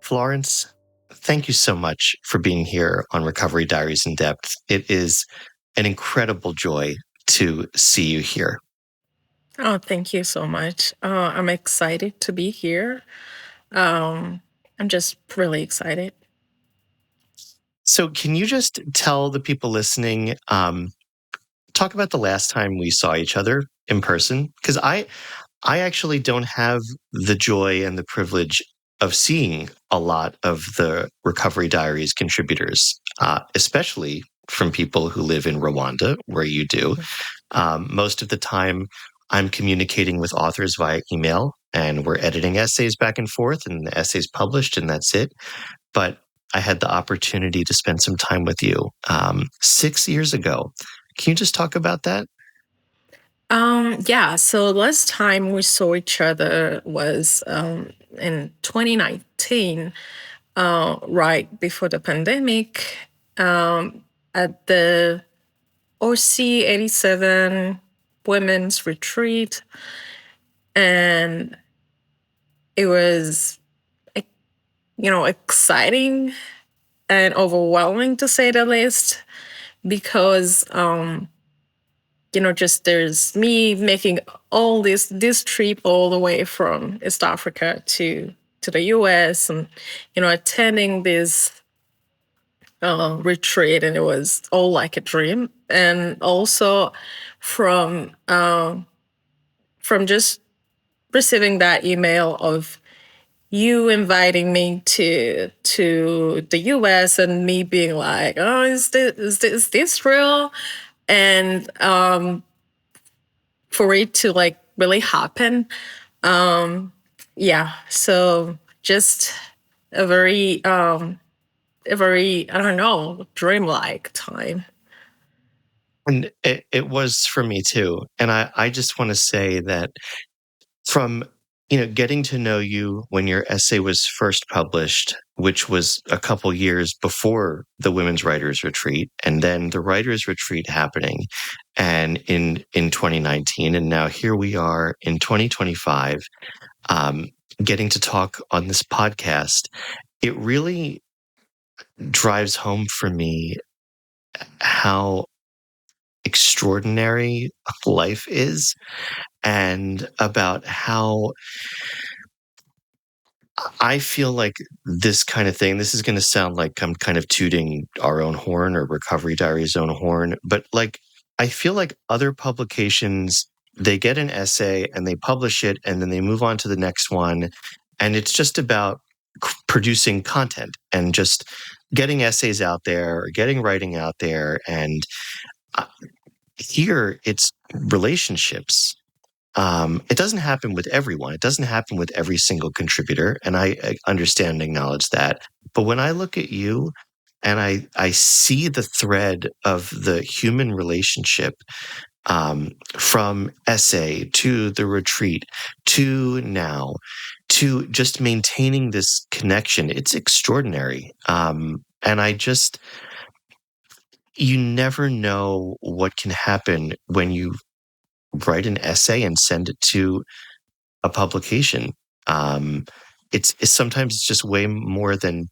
Florence, thank you so much for being here on Recovery Diaries in Depth. It is an incredible joy to see you here. Oh, thank you so much. I'm excited to be here. Um, I'm just really excited. So, can you just tell the people listening, talk about the last time we saw each other in person? Because I actually don't have the joy and the privilege of seeing a lot of the Recovery Diaries contributors, especially from people who live in Rwanda, where you do. Most of the time, I'm communicating with authors via email, and we're editing essays back and forth, and the essay's published, and that's it. But I had the opportunity to spend some time with you 6 years ago. Can you just talk about that? Yeah, so last time we saw each other was in 2019, right before the pandemic, at the OC 87 Women's Retreat. And it was, e- exciting and overwhelming to say the least because just there's me making all this trip all the way from East Africa to the US, and attending this retreat, and it was all like a dream. And also from from just receiving that email of you inviting me to the US, and me being like, oh, is this real? And for it to like really happen, yeah. So just a very I don't know, dreamlike time. And it was for me too. And I just want to say that from getting to know you when your essay was first published, which was a couple years before the Women's Writers Retreat, and then the Writers Retreat happening, and in 2019, and now here we are in 2025, um, getting to talk on this podcast. It really drives home for me how extraordinary life is, and about how I feel like this kind of thing, this is going to sound like I'm kind of tooting our own horn or Recovery Diary's own horn, but like, I feel like other publications, they get an essay and they publish it and then they move on to the next one. And it's just about producing content and just getting essays out there or getting writing out there. And uh, here it's relationships. It doesn't happen with everyone. It doesn't happen with every single contributor, and I understand and acknowledge that. But when I look at you and I see the thread of the human relationship, from essay to the retreat to now to just maintaining this connection, it's extraordinary. And you never know what can happen when you write an essay and send it to a publication. Um, it's sometimes it's just way more than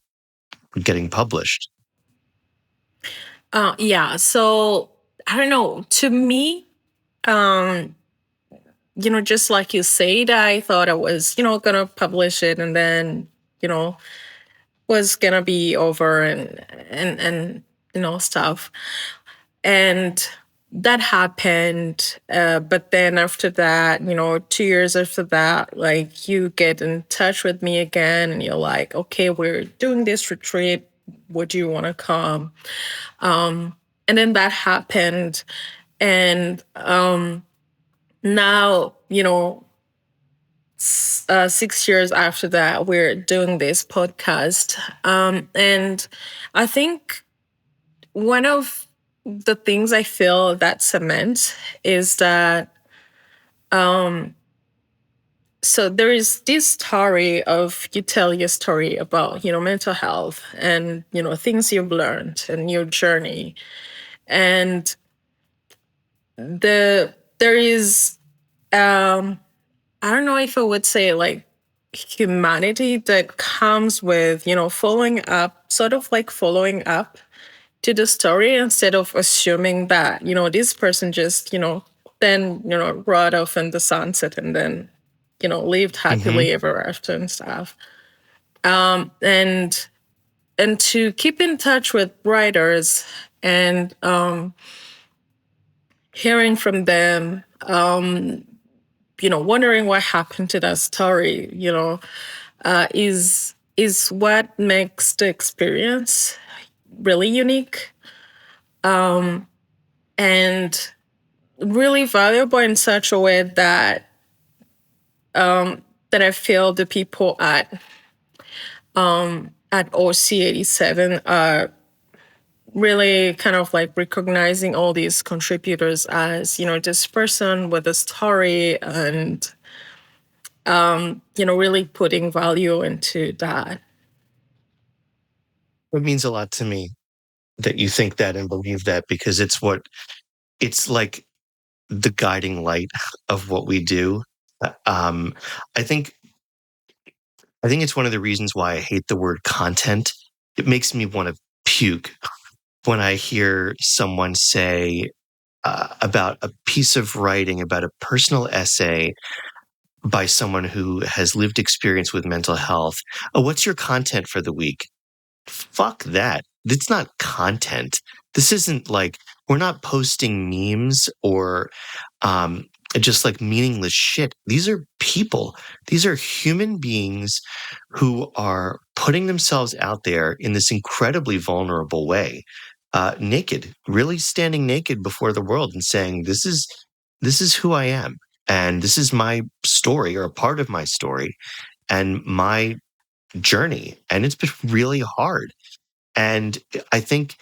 getting published. Yeah, so I don't know, to me, um just like you said, I thought I was gonna publish it, and then you know was gonna be over, and stuff. And that happened. But then after that, 2 years after that, like, you get in touch with me again, and you're like, okay, we're doing this retreat. Would you want to come? And then that happened. And now, 6 years after that, we're doing this podcast. And I think one of the things I feel that cement is that so there is this story of, you tell your story about mental health, and things you've learned and your journey. And there is, I don't know if I would say like humanity that comes with, following up, sort of like following up to the story instead of assuming that, this person just, then, rode off in the sunset and then, lived Hmm. happily ever after and stuff. And to keep in touch with writers and hearing from them, wondering what happened to that story, is what makes the experience really unique, and really valuable in such a way that I feel the people at OC87 are really kind of like recognizing all these contributors as, this person with a story and, really putting value into that. It means a lot to me that you think that and believe that, because it's like the guiding light of what we do. Uh, Um, I think I think it's one of the reasons why I hate the word content. It makes me want to puke when I hear someone say about a piece of writing, about a personal essay by someone who has lived experience with mental health. Oh, what's your content for the week? Fuck that. It's not content. This isn't like we're not posting memes or um, just like meaningless shit. These are people. These are human beings who are putting themselves out there in this incredibly vulnerable way, naked, really standing naked before the world and saying, this is who I am. And this is my story or a part of my story and my journey. And it's been really hard. And I think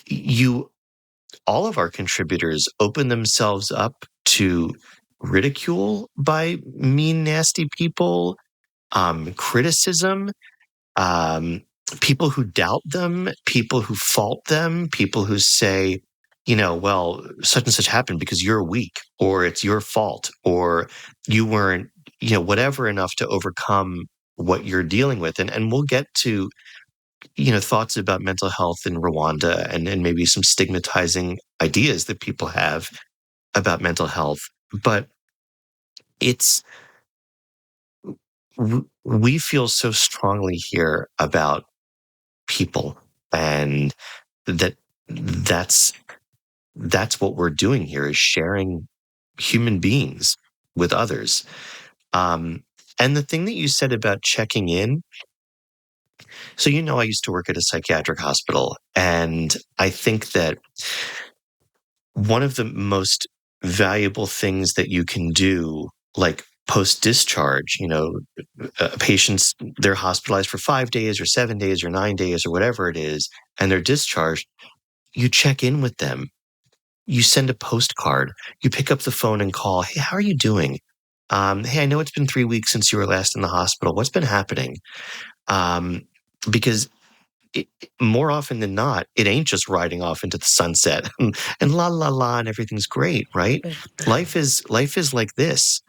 you, all of our contributors open themselves up to ridicule by mean, nasty people, criticism, um, people who doubt them, people who fault them, people who say, well, such and such happened because you're weak, or it's your fault, or you weren't, whatever enough to overcome what you're dealing with. And we'll get to thoughts about mental health in Rwanda and maybe some stigmatizing ideas that people have about mental health. But it's, we feel so strongly here about people, and that's that's what we're doing here, is sharing human beings with others. Um, and the thing that you said about checking in, so I used to work at a psychiatric hospital, and I think that one of the most valuable things that you can do, like post discharge, patients, they're hospitalized for 5 days or 7 days or 9 days or whatever it is, and they're discharged. You check in with them. You send a postcard. You pick up the phone and call. Hey, how are you doing? Hey, I know it's been 3 weeks since you were last in the hospital. What's been happening? Um, because it, more often than not, it ain't just riding off into the sunset and la la la and everything's great, right? Life is like this,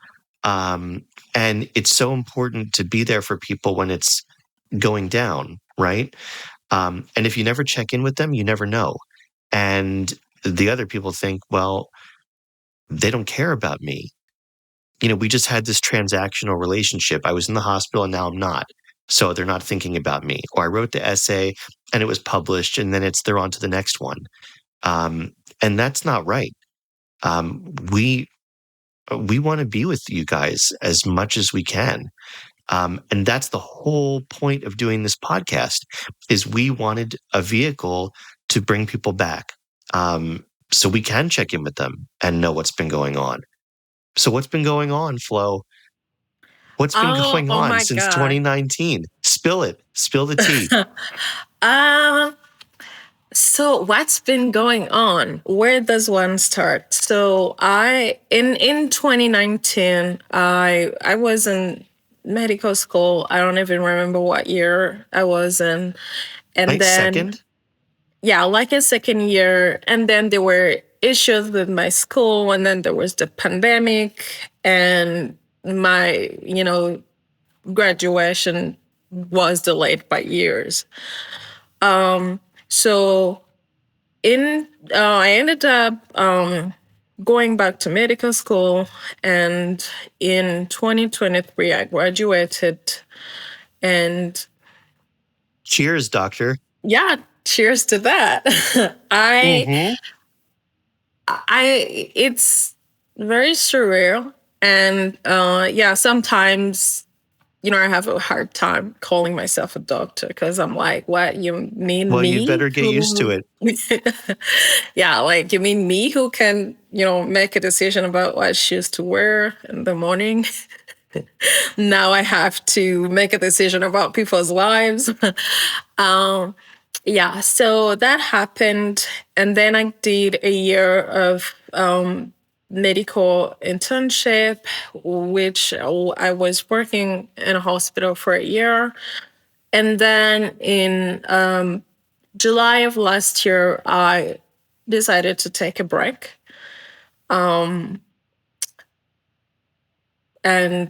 um, and it's so important to be there for people when it's going down, right? And if you never check in with them, you never know. And the other people think, well, they don't care about me. We just had this transactional relationship. I was in the hospital and now I'm not. So they're not thinking about me. Or I wrote the essay and it was published and then they're on to the next one. Um, and that's not right. We want to be with you guys as much as we can. And that's the whole point of doing this podcast, is we wanted a vehicle to bring people back. So we can check in with them and know what's been going on. So what's been going on, Flo? What's been Oh, going oh on my since God. 2019? Spill it. Spill the tea. um, so what's been going on? Where does one start? So in 2019, I was in medical school. I don't even remember what year I was in. And Right? then, Second? yeah, like a second year. And then there were issues with my school. And then there was the pandemic. And my, graduation was delayed by years. So I ended up going back to medical school, and in 2023 I graduated. And Cheers, doctor. yeah, cheers to that. I Mm-hmm. I it's very surreal, and yeah, sometimes I have a hard time calling myself a doctor because I'm like, what, you mean Well, you'd me better get used to who it. yeah, like, you mean me who can, make a decision about what shoes to wear in the morning? Now I have to make a decision about people's lives. um, yeah, so that happened. And then I did a year of medical internship, which I was working in a hospital for a year. And then in July of last year, I decided to take a break. And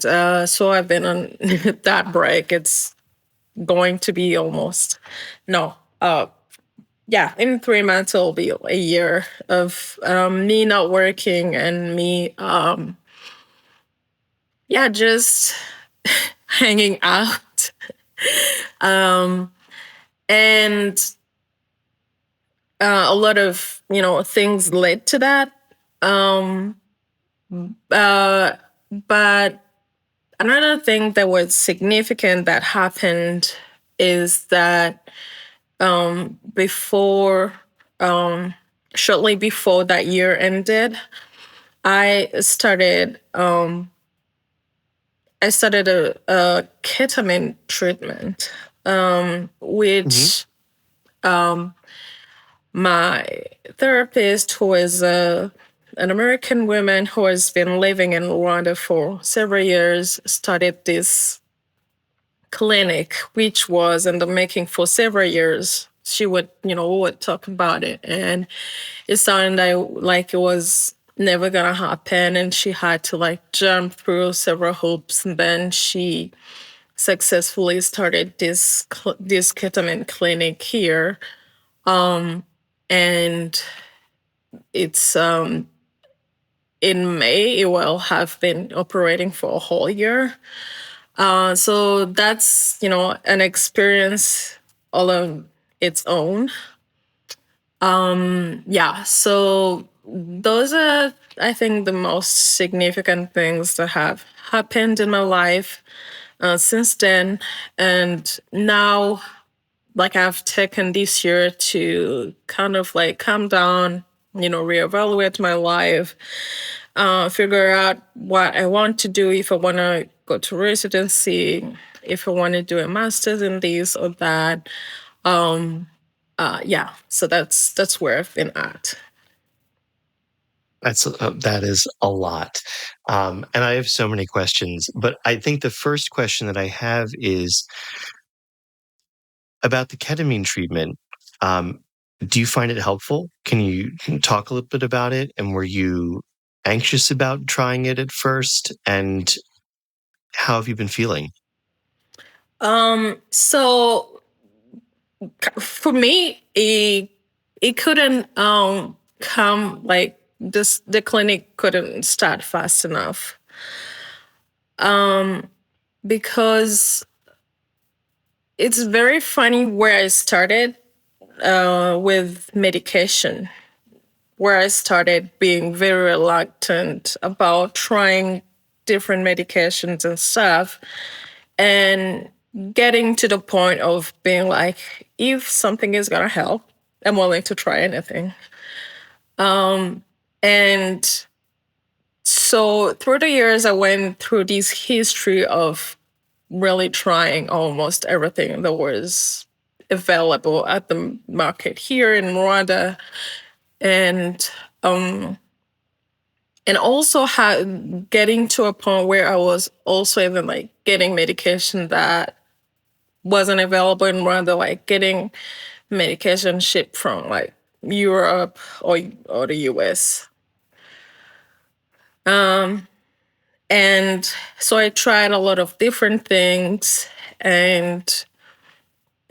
so I've been on that break. It's going to be almost, no, yeah, in 3 months, it'll be a year of me not working and me, yeah, just hanging out. And a lot of, things led to that. Um, uh, but another thing that was significant that happened is that before, shortly before that year ended, I started a ketamine treatment, Mm-hmm. which my therapist, who is an American woman who has been living in Rwanda for several years, started this clinic, which was in the making for several years. She would, would talk about it, and it sounded like it was never gonna happen, and she had to like jump through several hoops, and then she successfully started this ketamine clinic here, and it's in May it will have been operating for a whole year. So that's, an experience all of its own. Yeah, so those are, I think, the most significant things that have happened in my life since then. And now, like, I've taken this year to kind of like calm down, reevaluate my life, figure out what I want to do, if I want to go to residency, if I want to do a master's in this or that. Yeah, so that's where I've been at. That is a lot, and I have so many questions. But I think the first question that I have is about the ketamine treatment. Um, do you find it helpful? Can you talk a little bit about it? And were you anxious about trying it at first? And how have you been feeling? So for me, it couldn't come like this. The clinic couldn't start fast enough because it's very funny where I started with medication, where I started being very reluctant about trying different medications and stuff, and getting to the point of being like, if something is gonna help, I'm willing to try anything. And so through the years, I went through this history of really trying almost everything that was available at the market here in Rwanda, and also getting to a point where I was also even like getting medication that wasn't available in Rwanda, like getting medication shipped from like Europe or the US. And so I tried a lot of different things, and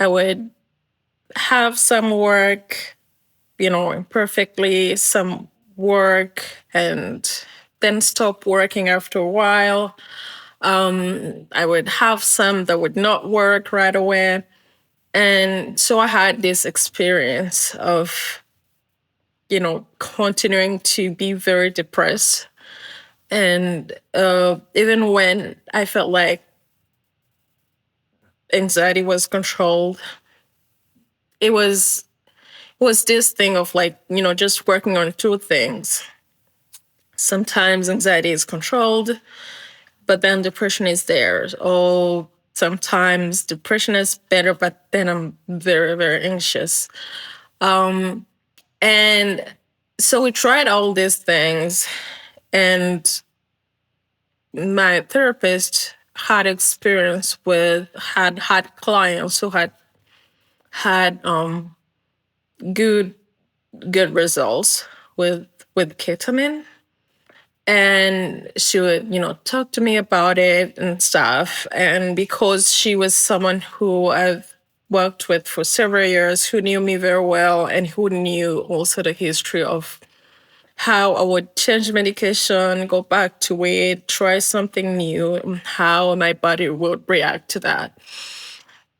I would have some work, imperfectly, some work, and then stop working after a while. I would have some that would not work right away. And so I had this experience of, continuing to be very depressed. And even when I felt like anxiety was controlled, it was this thing of like, just working on two things. Sometimes anxiety is controlled, but then depression is there. Oh, sometimes depression is better, but then I'm very, very anxious. And so we tried all these things, and my therapist had clients who had good good results with ketamine, and she would talk to me about it and stuff. And because she was someone who I've worked with for several years, who knew me very well, and who knew also the history of how I would change medication, go back to it, try something new, and how my body would react to that.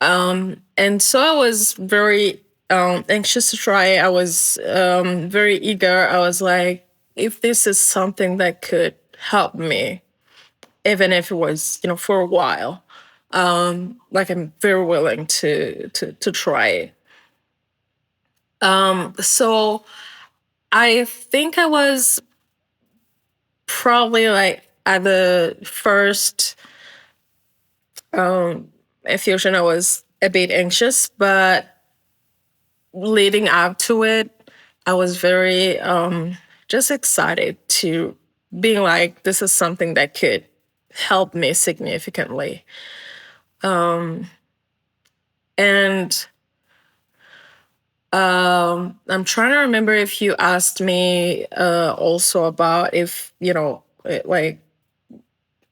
And so I was very anxious to try. I was very eager. I was like, if this is something that could help me, even if it was, for a while, like I'm very willing to try it. So I think I was probably like at the first infusion, I was a bit anxious, but leading up to it, I was very just excited to being like, this is something that could help me significantly. And I'm trying to remember if you asked me also about if, like,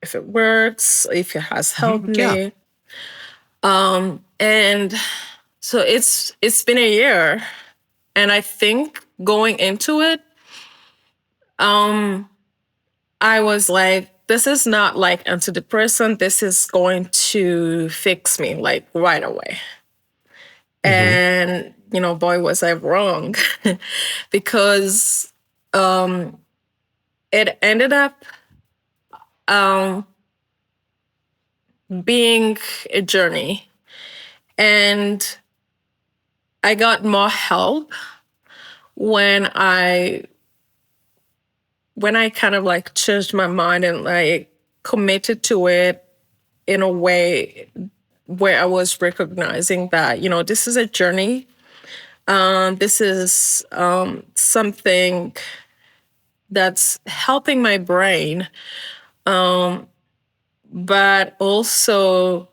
if it works, if it has helped Yeah. me. And so it's been a year, and I think going into it, I was like, this is not like antidepressant. This is going to fix me like right away. Hmm. And, boy, was I wrong because it ended up um, being a journey. And I got more help when I kind of like changed my mind and like committed to it in a way where I was recognizing that, this is a journey. This is something that's helping my brain, but also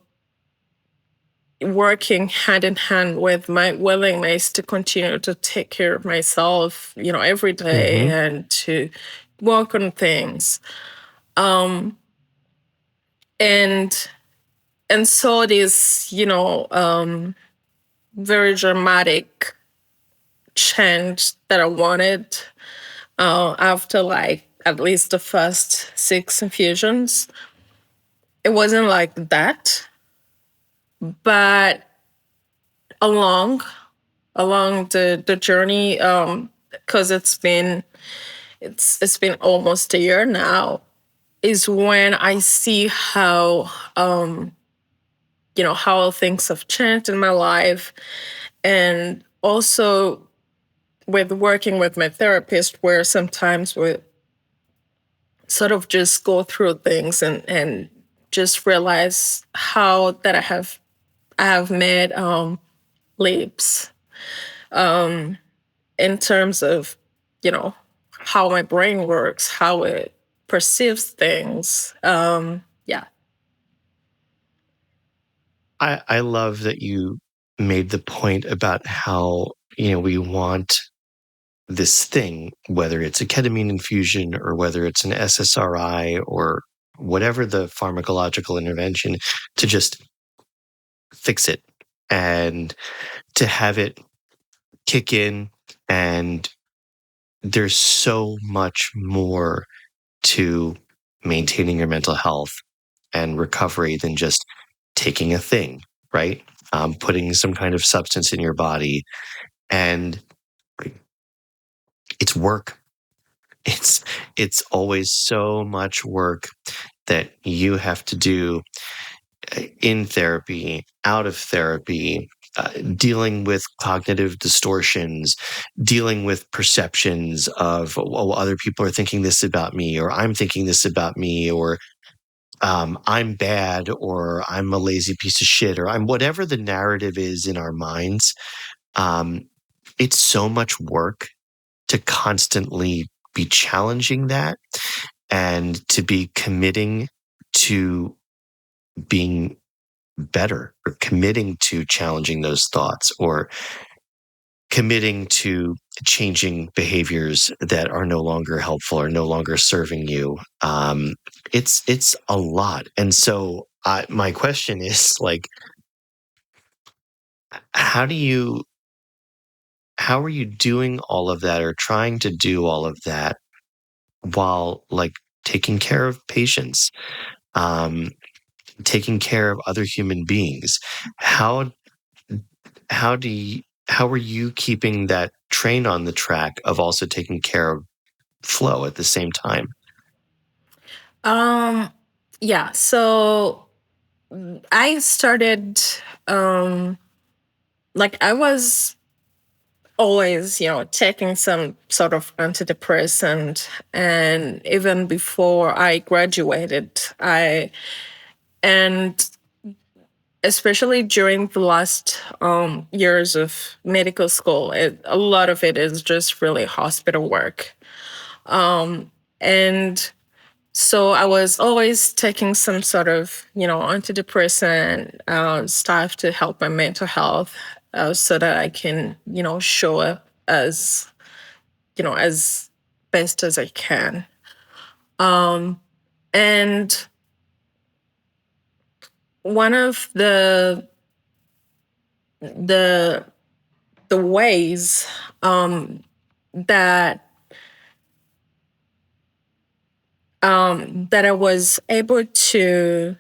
working hand in hand with my willingness to continue to take care of myself, every day, Hmm. and to work on things. And so this, very dramatic change that I wanted after like at least the first 6 infusions. It wasn't like that, but along the journey, because it's been almost a year now, is when I see how how things have changed in my life, and also with working with my therapist, where sometimes we sort of just go through things and just realize how that I have made leaps in terms of how my brain works, how it perceives things. Yeah. I love that you made the point about how, we want this thing, whether it's a ketamine infusion or whether it's an SSRI or whatever the pharmacological intervention, to just fix it and to have it kick in. And there's so much more to maintaining your mental health and recovery than just taking a thing, right? Putting some kind of substance in your body. And it's work. It's it's always so much work that you have to do in therapy, out of therapy, dealing with cognitive distortions, dealing with perceptions of, oh, other people are thinking this about me, or I'm thinking this about me, or I'm bad, or I'm a lazy piece of shit, or I'm whatever the narrative is in our minds. Um, it's so much work to constantly be challenging that and to be committing to being better, or committing to challenging those thoughts, or committing to changing behaviors that are no longer helpful or no longer serving you. It's a lot. And so my question is, like, how do you how are you doing all of that, or trying to do all of that, while, like, taking care of patients, um, taking care of other human beings? How how are you keeping that train on the track of also taking care of flow at the same time? Um, yeah. So I started, um, like I was always, taking some sort of antidepressant. And even before I graduated, and especially during the last years of medical school, a lot of it is just really hospital work. And so I was always taking some sort of, antidepressant stuff to help my mental health, so that I can, show up as best as I can. Um, and one of the the ways that that I was able to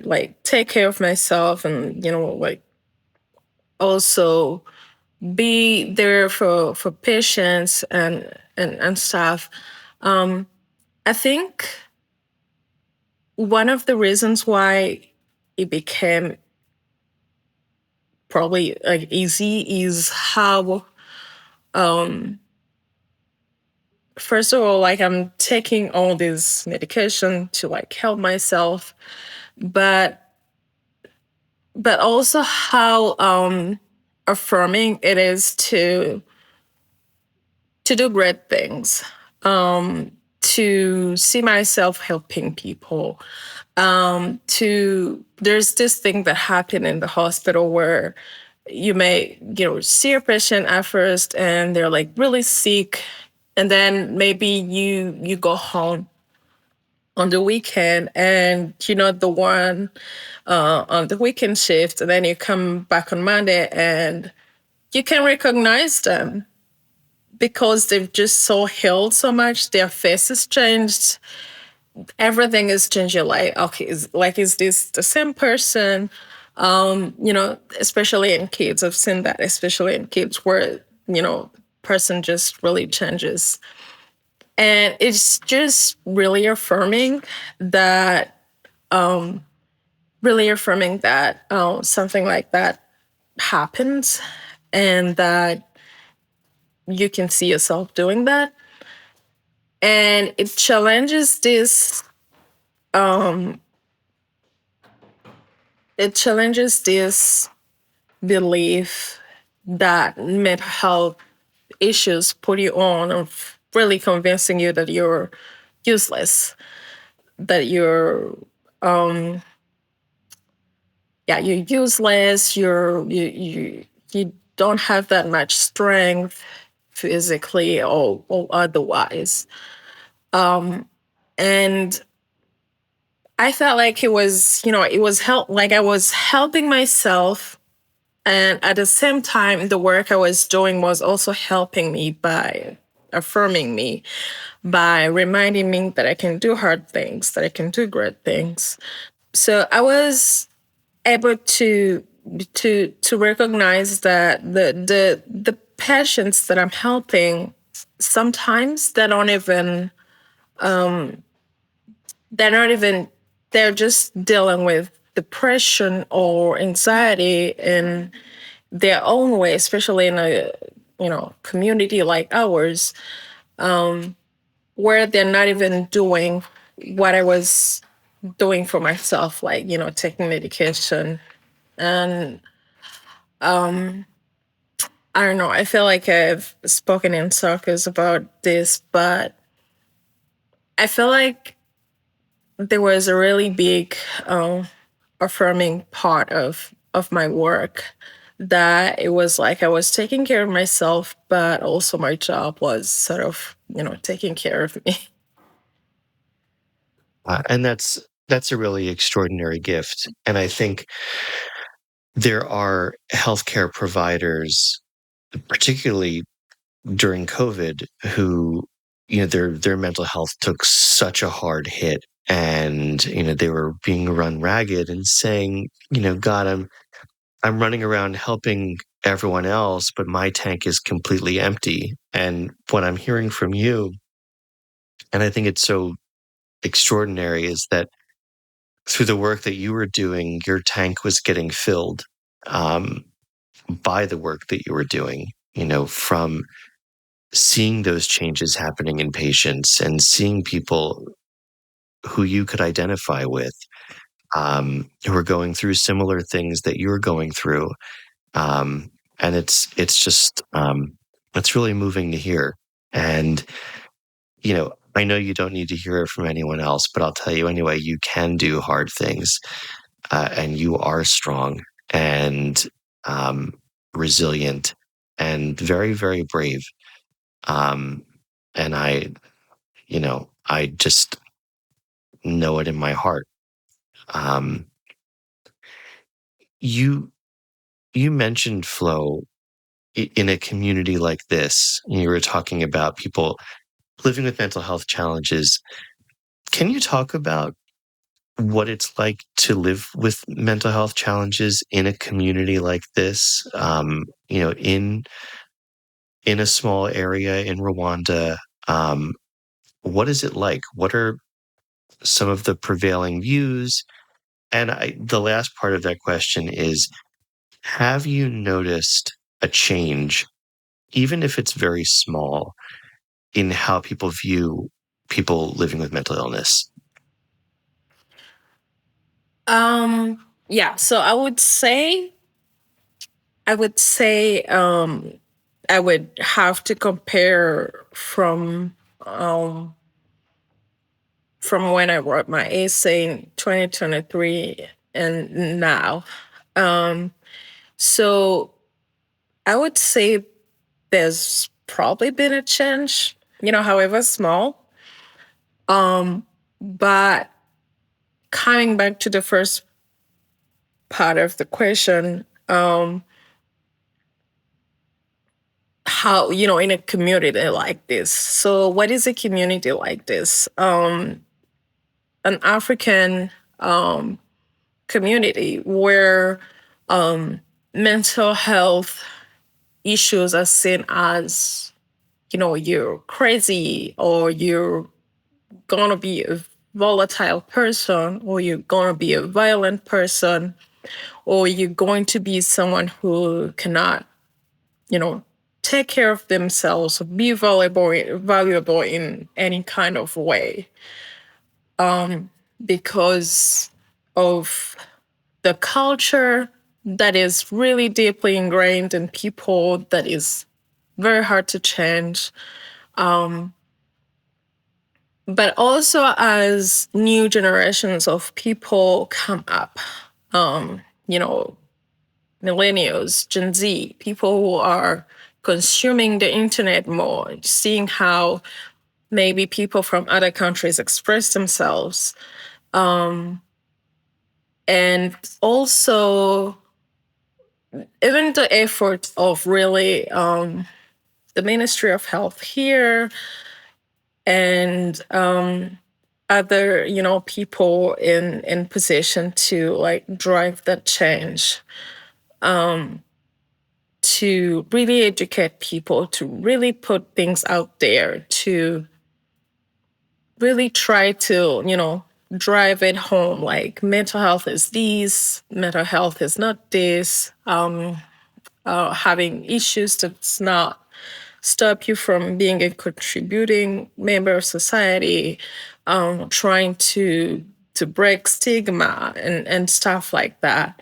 like take care of myself, and like also be there for patients and stuff. I think one of the reasons why it became probably like easy is how, um first of all, like I'm taking all this medication to like help myself, but also how affirming it is to do great things, to see myself helping people. To There's this thing that happened in the hospital where you may, see a patient at first and they're like really sick, and then maybe you go home on the weekend, and the one on the weekend shift, and then you come back on Monday and you can recognize them because they've just so healed so much. Their faces changed. Everything is changed. You're like, okay, is this the same person? Especially in kids. I've seen that, especially in kids where, person just really changes. And it's just that, really affirming that something like that happens, and that you can see yourself doing that. And it challenges um, this belief that mental health issues put you on, of really convincing you that you're useless, that you're useless, you don't have that much strength physically or otherwise. And I felt like it was, it was help, like I was helping myself. And at the same time, the work I was doing was also helping me by affirming me, by reminding me that I can do hard things, that I can do great things. So I was able to recognize that the patients that I'm helping, sometimes they're not even they're just dealing with depression or anxiety in their own way, especially in a community like ours, where they're not even doing what I was doing for myself, like taking medication. And I don't know, I feel like I've spoken in circles about this, but I feel like there was a really big affirming part of my work, that it was like I was taking care of myself, but also my job was sort of taking care of me. And that's a really extraordinary gift. And I think there are healthcare providers, particularly during COVID, who their mental health took such a hard hit, and they were being run ragged and saying, God, I'm running around helping everyone else, but my tank is completely empty. And what I'm hearing from you, and I think it's so extraordinary, is that through the work that you were doing, your tank was getting filled um, by the work that you were doing, from seeing those changes happening in patients and seeing people who you could identify with, who are going through similar things that you're going through. Um, and it's just, it's really moving to hear. And, I know you don't need to hear it from anyone else, but I'll tell you anyway, you can do hard things, and you are strong and um, resilient and very, very brave. Um, and I just know it in my heart. Um, you you mentioned flow in a community like this. You were talking about people living with mental health challenges. Can you talk about what it's like to live with mental health challenges in a community like this? In a small area in Rwanda. Um, what is it like? What are some of the prevailing views? And the last part of that question is, have you noticed a change, even if it's very small, in how people view people living with mental illness? Yeah, so I would say I would have to compare from when I wrote my essay in 2023 and now. Um, so I would say there's probably been a change, however small. But coming back to the first part of the question, how, in a community like this. So, what is a community like this? An African um, community where um, mental health issues are seen as, you're crazy, or you're gonna be a volatile person, or you're gonna be a violent person, or you're going to be someone who cannot, you know, take care of themselves, be valuable in any kind of way, because of the culture that is really deeply ingrained in people, that is very hard to change. But also, as new generations of people come up, you know, millennials, Gen Z, people who are consuming the internet more, seeing how maybe people from other countries express themselves. And also, even the effort of really the Ministry of Health here and other, people in position to like drive that change, to really educate people, to really put things out there, to really try to, drive it home. Like mental health is this, mental health is not this. Having issues does not stop you from being a contributing member of society. Trying to break stigma and stuff like that.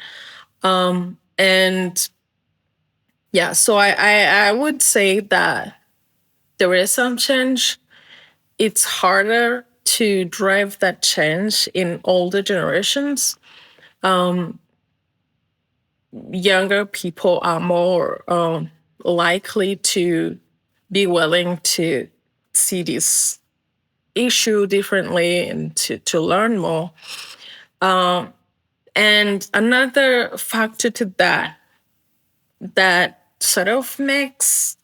And yeah, so I would say that there is some change. It's harder to drive that change in older generations. Younger people are more likely to be willing to see this issue differently and to learn more. And another factor to that sort of makes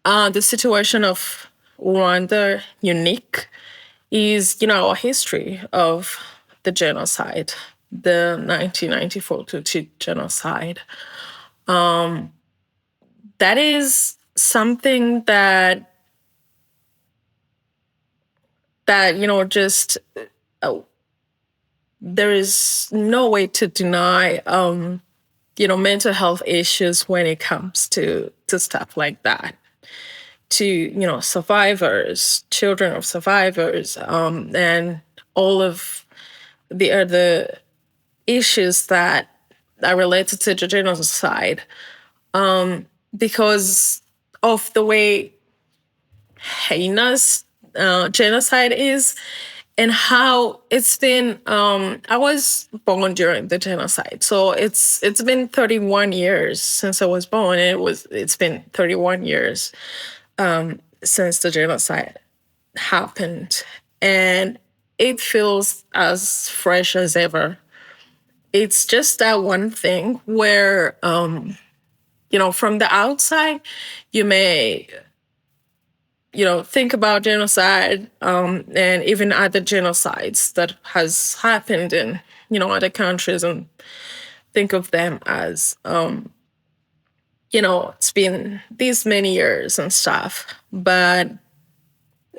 the situation of Rwanda unique is, our history of the genocide, the 1994 Tutsi genocide. That is something that just there is no way to deny mental health issues when it comes to stuff like that, to survivors, children of survivors, and all of the other issues that are related to the genocide, because of the way heinous genocide is and how it's been. I was born during the genocide, so it's been 31 years since I was born. It's been 31 years since the genocide happened, and it feels as fresh as ever. It's just that one thing where, from the outside, you may, think about genocide and even other genocides that has happened in, other countries, and think of them as, it's been these many years and stuff. But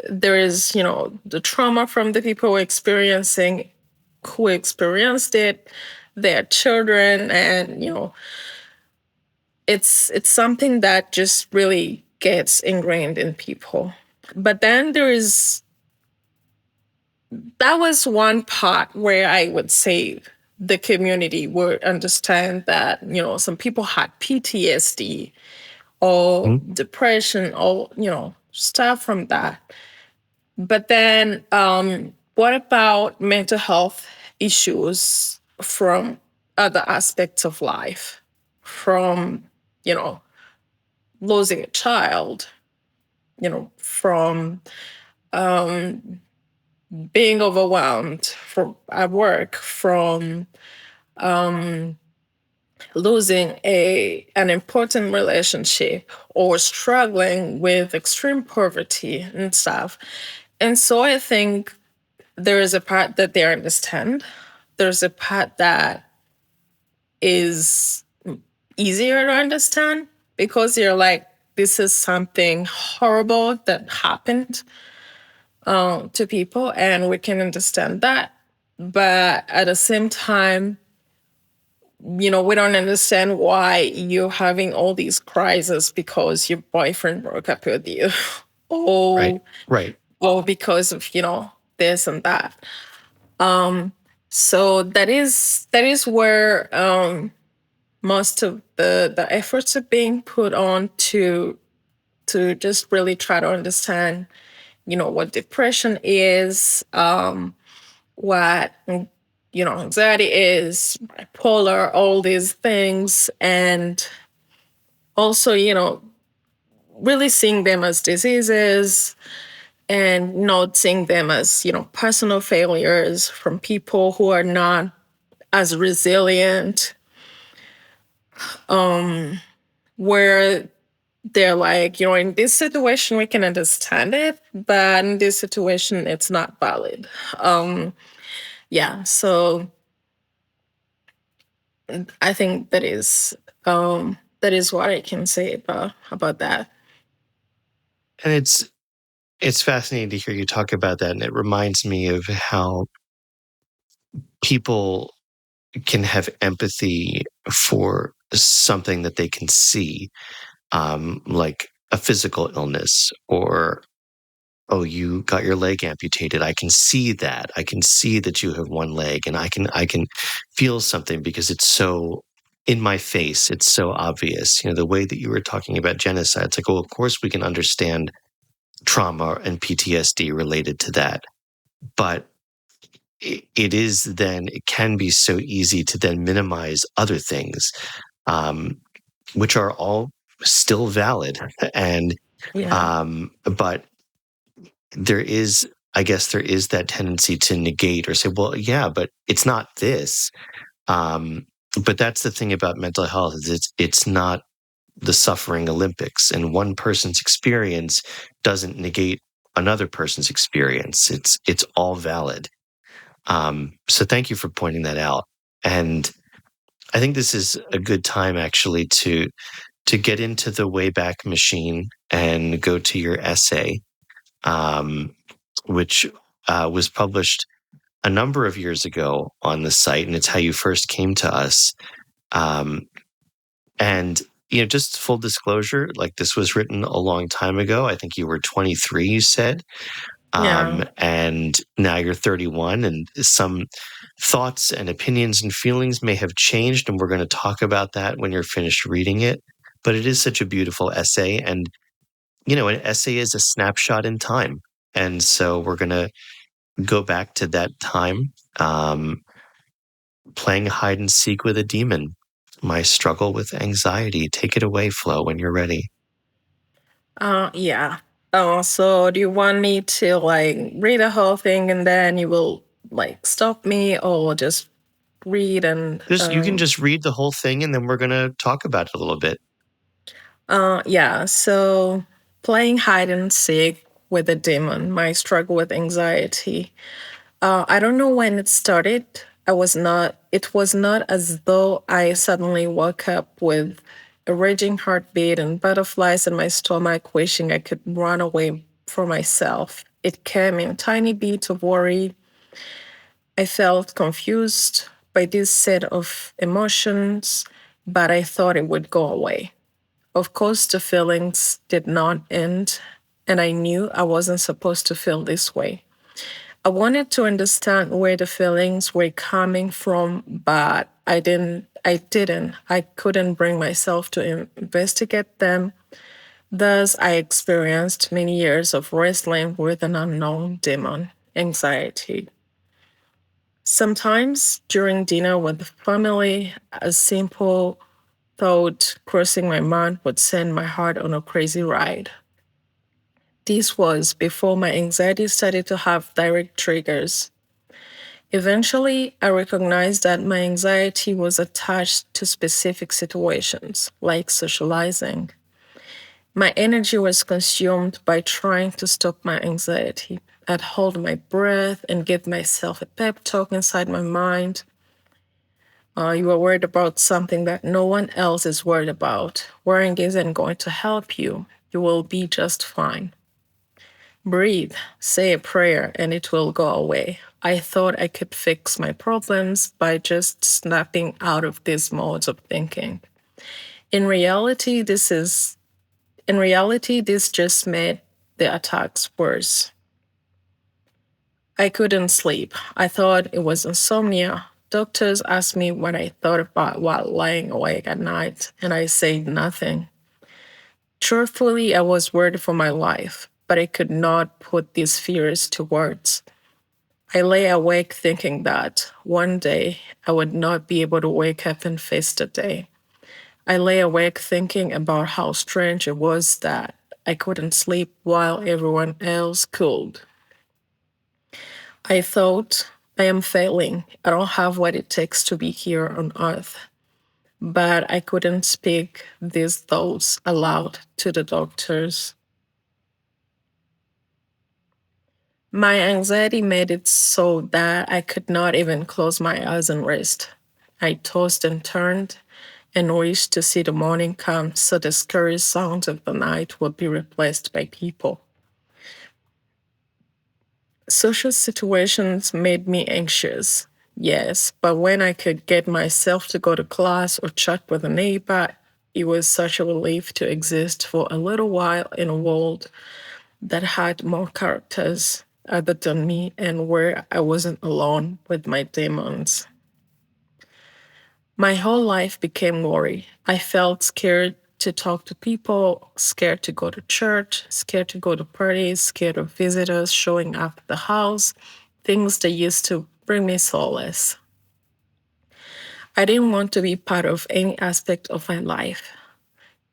there is, the trauma from the people who experienced it, their children, and it's something that just really gets ingrained in people. But then that was one part where I would say the community would understand that, some people had PTSD or Mhm. depression or, stuff from that. But then what about mental health issues from other aspects of life? From, you know, losing a child, from being overwhelmed at work, from losing an important relationship, or struggling with extreme poverty and stuff. And so I think there is a part that they understand. There's a part that is easier to understand because you're like, this is something horrible that happened to people, and we can understand that. But at the same time, we don't understand why you're having all these crises because your boyfriend broke up with you, Right. or Right. because of this and that. So that is where most of the efforts are being put on to just really try to understand, what depression is, what anxiety is, bipolar, all these things, and also really seeing them as diseases and not seeing them as, personal failures from people who are not as resilient, where they're like, in this situation we can understand it, but in this situation it's not valid. Yeah, so I think that is what I can say about that. And it's fascinating to hear you talk about that, and it reminds me of how people can have empathy for something that they can see, like a physical illness, or oh, you got your leg amputated. I can see that. I can see that you have one leg, and I can feel something because it's so in my face. It's so obvious. The way that you were talking about genocide, it's like, oh, of course we can understand trauma and PTSD related to that. But it can be so easy to then minimize other things, um, which are all still valid. And, Yeah. but I guess there is that tendency to negate or say, well, yeah, but it's not this. Um, but that's the thing about mental health is it's not the suffering Olympics, and one person's experience doesn't negate another person's experience. It's all valid. So thank you for pointing that out. And I think this is a good time actually to get into the Wayback Machine and go to your essay, um, which was published a number of years ago on the site, and it's how you first came to us. Um, and just full disclosure, like this was written a long time ago. I think you were 23, you said. Yeah. And now you're 31, and some thoughts and opinions and feelings may have changed, and we're going to talk about that when you're finished reading it. But it is such a beautiful essay, and an essay is a snapshot in time, and so we're going to go back to that time, playing hide and seek with a demon. My struggle with anxiety. Take it away, Flo, when you're ready. Yeah. So do you want me to like read the whole thing and then you will like stop me, or just read and You can just read the whole thing, and then we're going to talk about it a little bit. yeah, so playing hide and seek with a demon, my struggle with anxiety. I don't know when it started. It was not as though I suddenly woke up with a raging heartbeat and butterflies in my stomach, wishing I could run away from myself. It came in tiny beats of worry. I felt confused by this set of emotions, but I thought it would go away. Of course, the feelings did not end, and I knew I wasn't supposed to feel this way. I wanted to understand where the feelings were coming from, but I didn't. I couldn't bring myself to investigate them. Thus, I experienced many years of wrestling with an unknown demon, anxiety. Sometimes during dinner with the family, a simple thought crossing my mind would send my heart on a crazy ride. This was before my anxiety started to have direct triggers. Eventually, I recognized that my anxiety was attached to specific situations, like socializing. My energy was consumed by trying to stop my anxiety. I'd hold my breath and give myself a pep talk inside my mind. You are worried about something that no one else is worried about. Worrying isn't going to help you. You will be just fine. Breathe, say a prayer, and it will go away. I thought I could fix my problems by just snapping out of these modes of thinking. In reality, this just made the attacks worse. I couldn't sleep. I thought it was insomnia. Doctors asked me what I thought about while lying awake at night, and I said nothing. Truthfully, I was worried for my life, but I could not put these fears to words. I lay awake thinking that one day I would not be able to wake up and face the day. I lay awake thinking about how strange it was that I couldn't sleep while everyone else could. I thought, I am failing. I don't have what it takes to be here on earth. But I couldn't speak these thoughts aloud to the doctors. My anxiety made it so that I could not even close my eyes and rest. I tossed and turned and wished to see the morning come so the scary sounds of the night would be replaced by people. Social situations made me anxious, yes, but when I could get myself to go to class or chat with a neighbor, it was such a relief to exist for a little while in a world that had more characters other than me and where I wasn't alone with my demons. My whole life became worry. I felt scared to talk to people, scared to go to church, scared to go to parties, scared of visitors showing up at the house, things that used to bring me solace. I didn't want to be part of any aspect of my life.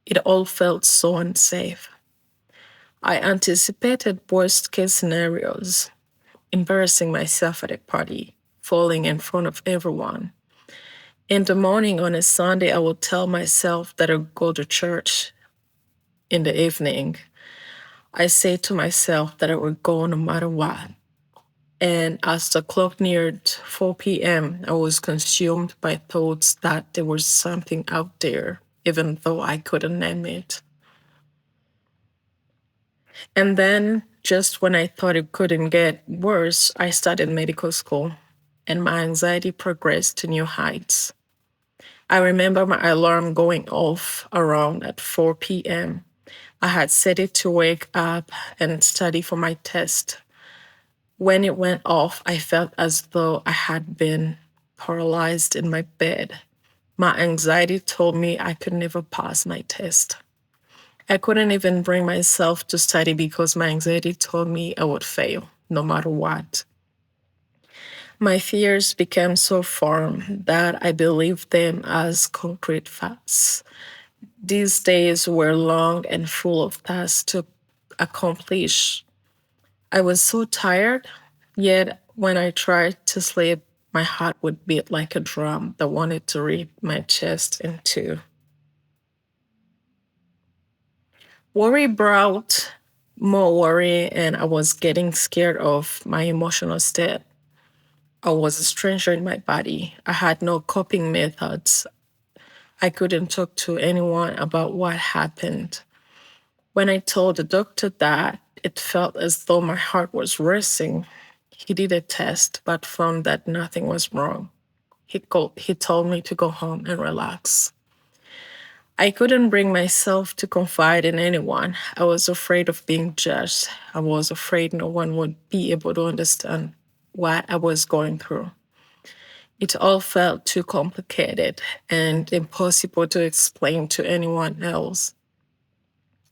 It all felt so unsafe. I anticipated worst case scenarios, embarrassing myself at a party, falling in front of everyone. In the morning on a Sunday, I would tell myself that I would go to church. In the evening, I say to myself that I would go no matter what. And as the clock neared 4 p.m., I was consumed by thoughts that there was something out there, even though I couldn't name it. And then, just when I thought it couldn't get worse, I started medical school, and my anxiety progressed to new heights. I remember my alarm going off around at 4 p.m. I had set it to wake up and study for my test. When it went off, I felt as though I had been paralyzed in my bed. My anxiety told me I could never pass my test. I couldn't even bring myself to study because my anxiety told me I would fail, no matter what. My fears became so firm that I believed them as concrete facts. These days were long and full of tasks to accomplish. I was so tired, yet when I tried to sleep, my heart would beat like a drum that wanted to rip my chest in two. Worry brought more worry, and I was getting scared of my emotional state. I was a stranger in my body. I had no coping methods. I couldn't talk to anyone about what happened. When I told the doctor that, it felt as though my heart was racing. He did a test, but found that nothing was wrong. He told me to go home and relax. I couldn't bring myself to confide in anyone. I was afraid of being judged. I was afraid no one would be able to understand what I was going through. It all felt too complicated and impossible to explain to anyone else.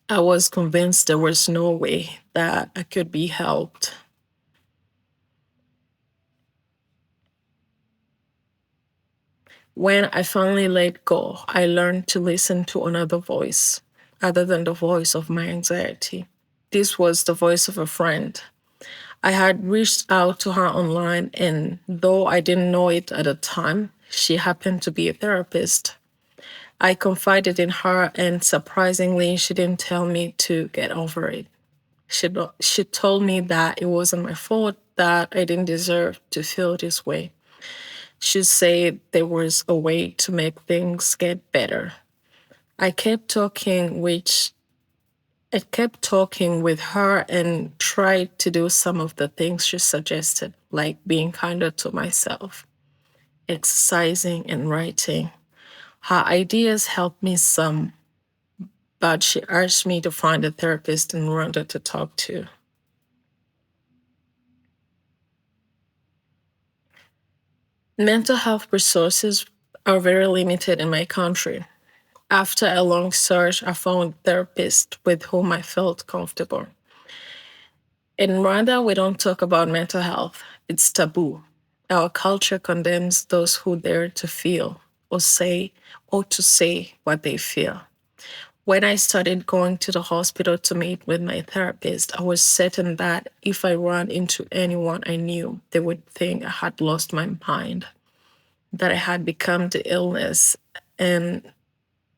I was convinced there was no way that I could be helped. When I finally let go, I learned to listen to another voice other than the voice of my anxiety. This was the voice of a friend. I had reached out to her online, and though I didn't know it at the time, she happened to be a therapist. I confided in her, and surprisingly, she didn't tell me to get over it. She told me that it wasn't my fault, that I didn't deserve to feel this way. She said there was a way to make things get better. I kept talking, which I kept talking with her and tried to do some of the things she suggested, like being kinder to myself, exercising, and writing. Her ideas helped me some, but she urged me to find a therapist in Rwanda to talk to. Mental health resources are very limited in my country. After a long search, I found a therapist with whom I felt comfortable. In Rwanda, we don't talk about mental health. It's taboo. Our culture condemns those who dare to feel or to say what they feel. When I started going to the hospital to meet with my therapist, I was certain that if I ran into anyone I knew, they would think I had lost my mind, that I had become the illness, and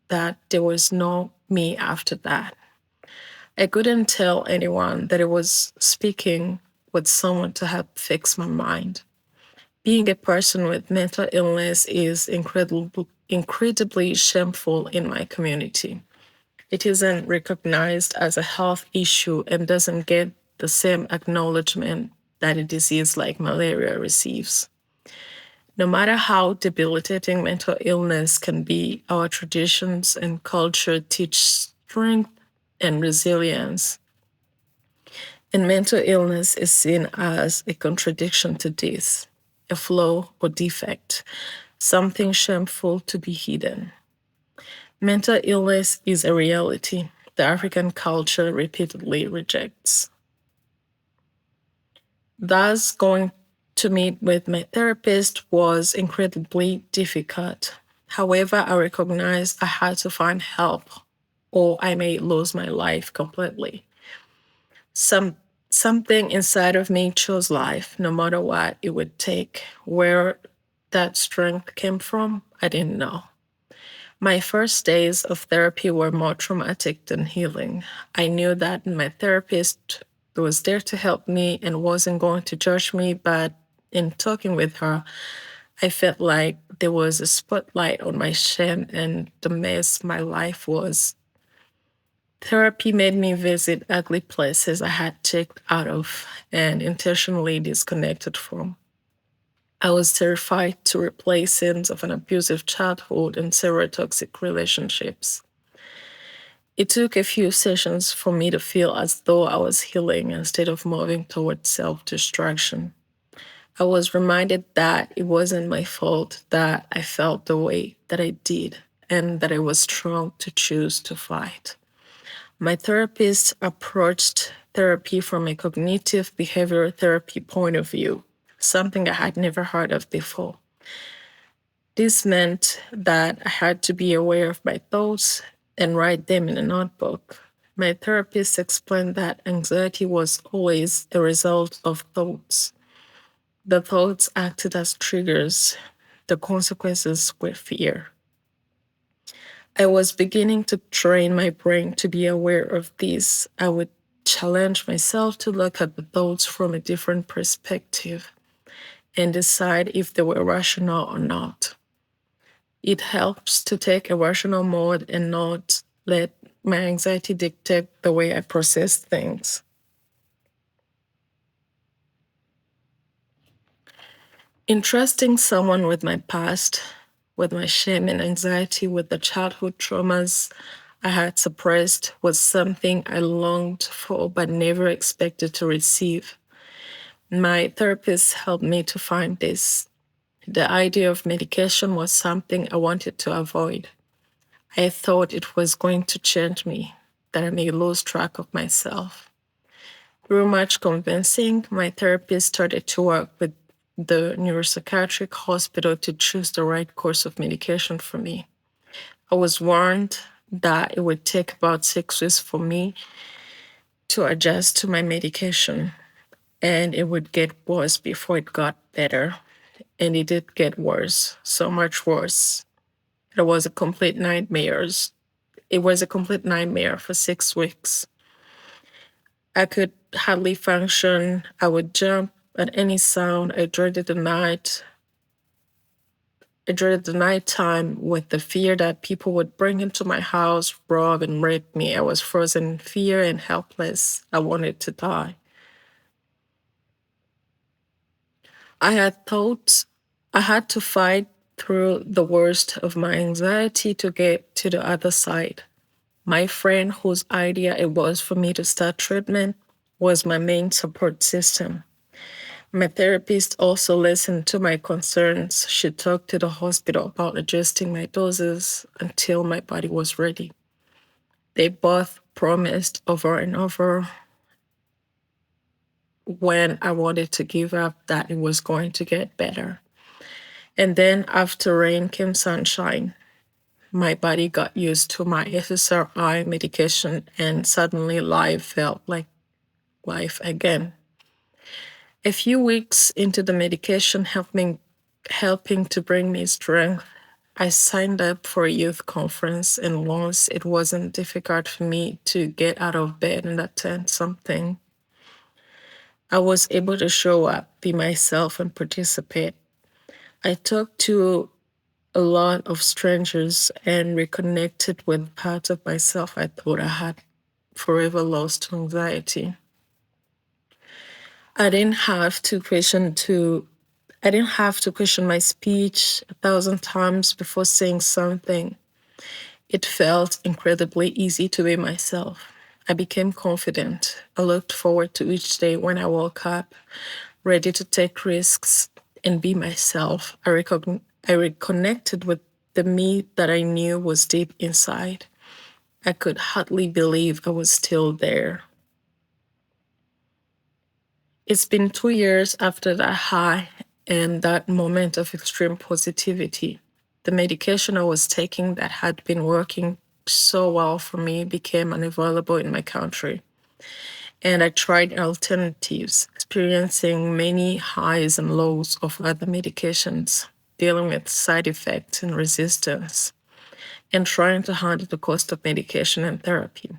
that there was no me after that. I couldn't tell anyone that I was speaking with someone to help fix my mind. Being a person with mental illness is incredibly shameful in my community. It isn't recognized as a health issue and doesn't get the same acknowledgement that a disease like malaria receives. No matter how debilitating mental illness can be, our traditions and culture teach strength and resilience. And mental illness is seen as a contradiction to this, a flaw or defect, something shameful to be hidden. Mental illness is a reality the African culture repeatedly rejects. Thus, going to meet with my therapist was incredibly difficult. However, I recognized I had to find help or I may lose my life completely. Some Something inside of me chose life, no matter what it would take. Where that strength came from, I didn't know. My first days of therapy were more traumatic than healing. I knew that my therapist was there to help me and wasn't going to judge me, but in talking with her, I felt like there was a spotlight on my shame and the mess my life was. Therapy made me visit ugly places I had checked out of and intentionally disconnected from. I was terrified to replay scenes of an abusive childhood and several toxic relationships. It took a few sessions for me to feel as though I was healing instead of moving towards self destruction. I was reminded that it wasn't my fault that I felt the way that I did and that I was strong to choose to fight. My therapist approached therapy from a cognitive behavioral therapy point of view, something I had never heard of before. This meant that I had to be aware of my thoughts and write them in a notebook. My therapist explained that anxiety was always a result of thoughts. The thoughts acted as triggers, the consequences were fear. I was beginning to train my brain to be aware of this. I would challenge myself to look at the thoughts from a different perspective and decide if they were rational or not. It helps to take a rational mode and not let my anxiety dictate the way I process things. In trusting someone with my past, with my shame and anxiety, with the childhood traumas I had suppressed, was something I longed for but never expected to receive. My therapist helped me to find this. The idea of medication was something I wanted to avoid. I thought it was going to change me, that I may lose track of myself. Through much convincing, my therapist started to work with the neuropsychiatric hospital to choose the right course of medication for me. I was warned that it would take about 6 weeks for me to adjust to my medication, and it would get worse before it got better. And it did get worse, so much worse. It was a complete nightmare. It was a complete nightmare for 6 weeks. I could hardly function. I would jump at any sound. I dreaded the night. I dreaded the nighttime with the fear that people would bring into my house, rob, and rape me. I was frozen in fear and helpless. I wanted to die. I had thought I had to fight through the worst of my anxiety to get to the other side. My friend, whose idea it was for me to start treatment, was my main support system. My therapist also listened to my concerns. She talked to the hospital about adjusting my doses until my body was ready. They both promised over and over when I wanted to give up that it was going to get better. And then after rain came sunshine. my body got used to my SSRI medication, and suddenly life felt like life again. A few weeks into the medication helping to bring me strength, I signed up for a youth conference, and once it wasn't difficult for me to get out of bed and attend something, I was able to show up, be myself, and participate. I talked to a lot of strangers and reconnected with parts of myself I thought I had forever lost to anxiety. I didn't have to question to I didn't have to question my speech 1,000 times before saying something. It felt incredibly easy to be myself. I became confident. I looked forward to each day when I woke up, ready to take risks and be myself. I reconnected with the me that I knew was deep inside. I could hardly believe I was still there. It's been 2 years after that high and that moment of extreme positivity. The medication I was taking that had been working so well for me became unavailable in my country. And I tried alternatives, experiencing many highs and lows of other medications, dealing with side effects and resistance, and trying to handle the cost of medication and therapy.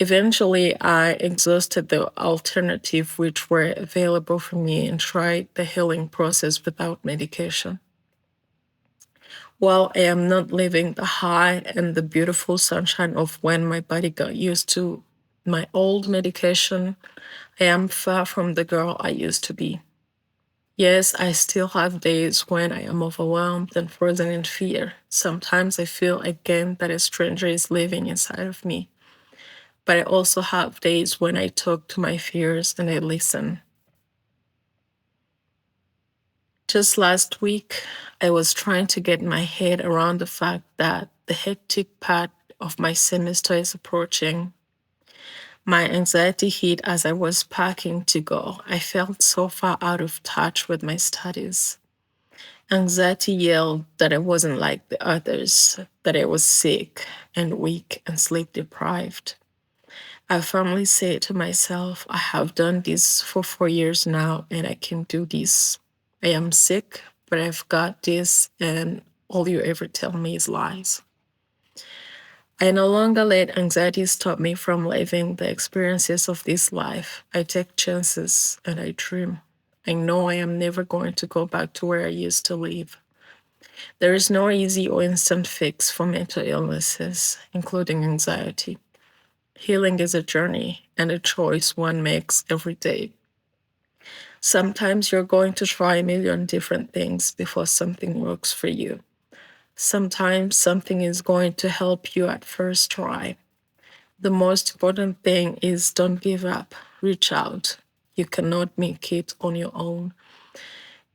Eventually, I exhausted the alternative which were available for me and tried the healing process without medication. While I am not living the high and the beautiful sunshine of when my body got used to my old medication, I am far from the girl I used to be. Yes, I still have days when I am overwhelmed and frozen in fear. Sometimes I feel again that a stranger is living inside of me. But I also have days when I talk to my fears and I listen. Just last week, I was trying to get my head around the fact that the hectic part of my semester is approaching. My anxiety hit as I was packing to go. I felt so far out of touch with my studies. Anxiety yelled that I wasn't like the others, that I was sick and weak and sleep deprived. I firmly say to myself, I have done this for 4 years now and I can do this. I am sick, but I've got this, and all you ever tell me is lies. I no longer let anxiety stop me from living the experiences of this life. I take chances and I dream. I know I am never going to go back to where I used to live. There is no easy or instant fix for mental illnesses, including anxiety. Healing is a journey and a choice one makes every day. Sometimes you're going to try a million different things before something works for you. Sometimes something is going to help you at first try. The most important thing is don't give up, reach out. You cannot make it on your own.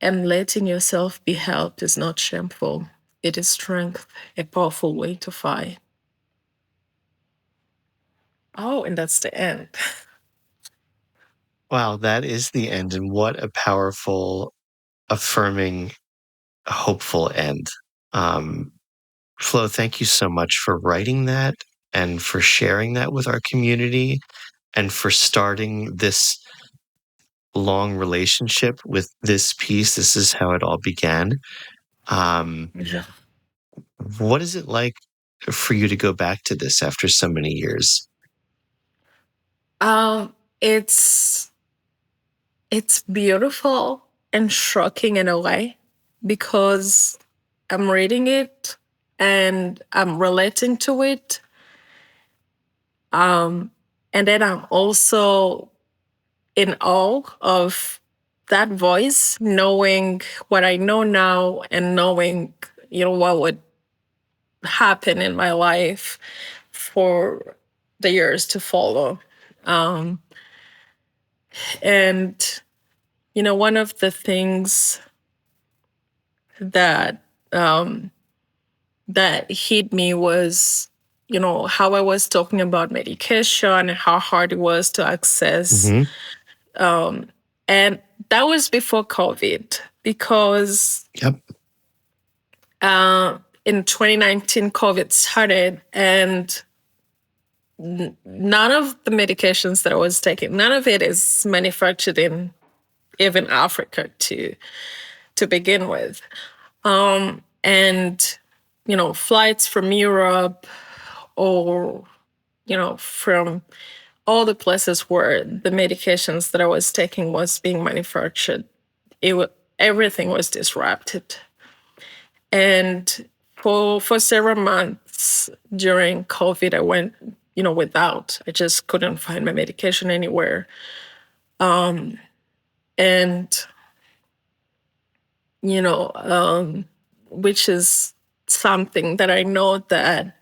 And letting yourself be helped is not shameful. It is strength, a powerful way to fight. Oh, and that's the end. Wow, that is the end. And what a powerful, affirming, hopeful end. Um, Flo, thank you so much for writing that and for sharing that with our community and for starting this long relationship with this piece. This is how it all began. Um, Yeah. what is it like for you to go back to this after so many years? Um, it's it's beautiful and shocking in a way because I'm reading it and I'm relating to it. Um, and then I'm also in awe of that voice, knowing what I know now and knowing, what would happen in my life for the years to follow. Um, and, one of the things that um, that hit me was, how I was talking about medication and how hard it was to access. Hmm. Um, and that was before COVID because Yep. uh, in 2019, COVID started, and none of the medications that I was taking, none of it is manufactured in even Africa to begin with. And flights from Europe or from all the places where the medications that I was taking was being manufactured, everything was disrupted. And for several months during COVID, I went, without. I just couldn't find my medication anywhere. And, which is something that I know that